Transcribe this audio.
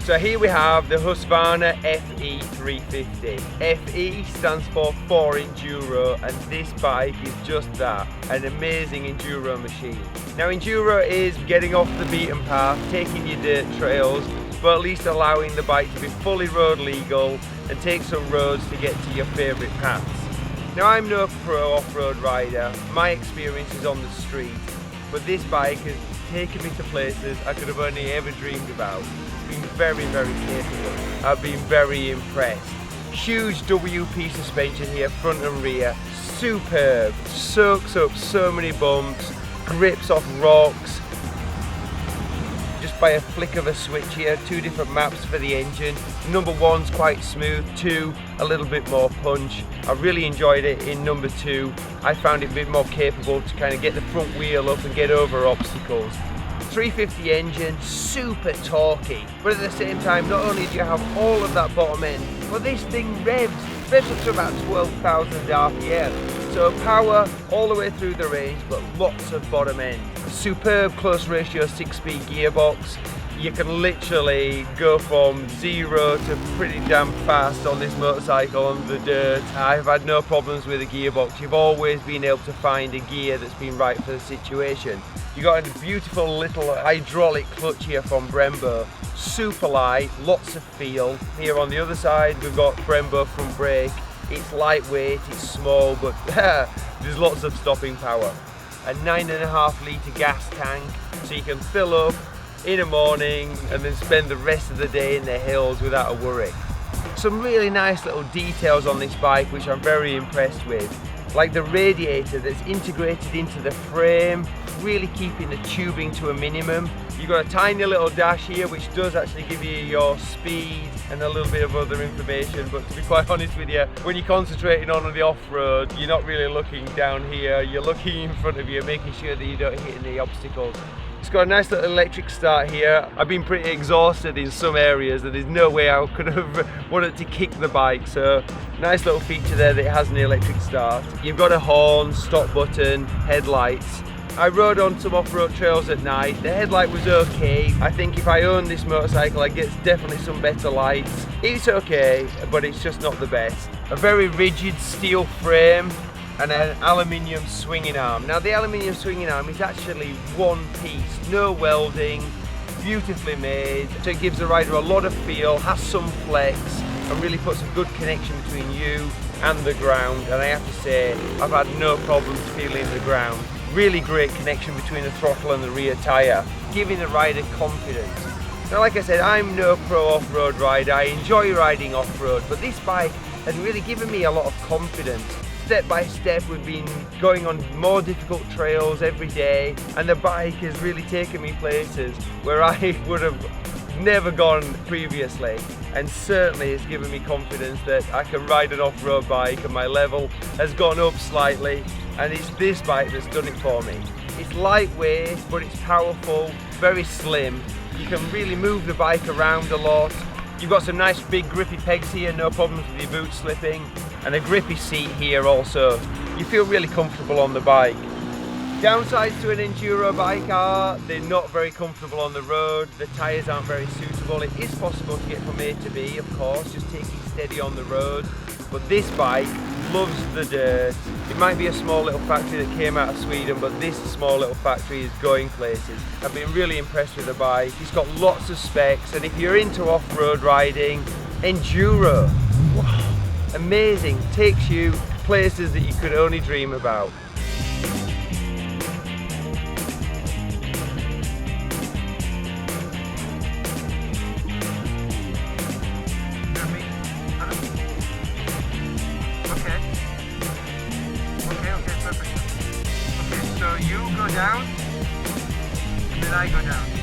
So here we have the Husqvarna FE350. FE stands for 4 Enduro, and this bike is just that, an amazing enduro machine. Now enduro is getting off the beaten path, taking your dirt trails, but at least allowing the bike to be fully road legal and take some roads to get to your favourite paths. Now I'm no pro off-road rider, my experience is on the street, but this bike has taken me to places I could have only ever dreamed about. Been very, very capable. I've been very impressed. Huge WP suspension here, front and rear. Superb. Soaks up so many bumps, grips off rocks. Just by a flick of a switch here, 2 different maps for the engine. Number 1's quite smooth, 2 a little bit more punch. I really enjoyed it in number 2. I found it a bit more capable to kind of get the front wheel up and get over obstacles. 350 engine, super torquey, but at the same time not only do you have all of that bottom end, but this thing revs up to about 12,000 RPM. So power all the way through the range, but lots of bottom end. Superb close ratio 6-speed gearbox. You can literally go from 0 to pretty damn fast on this motorcycle on the dirt. I've had no problems with the gearbox. You've always been able to find a gear that's been right for the situation. You've got a beautiful little hydraulic clutch here from Brembo. Super light, lots of feel. Here on the other side we've got Brembo front brake. It's lightweight, it's small, but there's lots of stopping power. A 9.5 litre gas tank, so you can fill up in the morning and then spend the rest of the day in the hills without a worry. Some really nice little details on this bike which I'm very impressed with, like the radiator that's integrated into the frame, really keeping the tubing to a minimum. You've got a tiny little dash here which does actually give you your speed and a little bit of other information, but to be quite honest with you, when you're concentrating on the off-road, you're not really looking down here, you're looking in front of you, making sure that you don't hit any obstacles. It's got a nice little electric start here. I've been pretty exhausted in some areas and there's no way I could have wanted to kick the bike, so nice little feature there that it has an electric start. You've got a horn, stop button, headlights. I rode on some off-road trails at night. The headlight was okay. I think if I owned this motorcycle I'd get definitely some better lights. It's okay, but it's just not the best. A very rigid steel frame and an aluminium swinging arm. Now the aluminium swinging arm is actually one piece, no welding, beautifully made, so it gives the rider a lot of feel, has some flex, and really puts a good connection between you and the ground. And I have to say, I've had no problems feeling the ground. Really great connection between the throttle and the rear tyre, giving the rider confidence. Now like I said, I'm no pro off-road rider, I enjoy riding off-road, but this bike has really given me a lot of confidence. Step by step we've been going on more difficult trails every day, and the bike has really taken me places where I would have never gone previously, and certainly it's given me confidence that I can ride an off-road bike and my level has gone up slightly, and it's this bike that's done it for me. It's lightweight but it's powerful, very slim. You can really move the bike around a lot. You've got some nice big grippy pegs here, no problems with your boots slipping, and a grippy seat here also. You feel really comfortable on the bike. Downsides to an enduro bike are they're not very comfortable on the road, the tyres aren't very suitable. It is possible to get from A to B, of course, just taking steady on the road, but this bike loves the dirt. It might be a small little factory that came out of Sweden, but this small little factory is going places. I've been really impressed with the bike. It's got lots of specs, and if you're into off-road riding, enduro, wow, amazing, takes you places that you could only dream about. Okay, so you go down, and then I go down.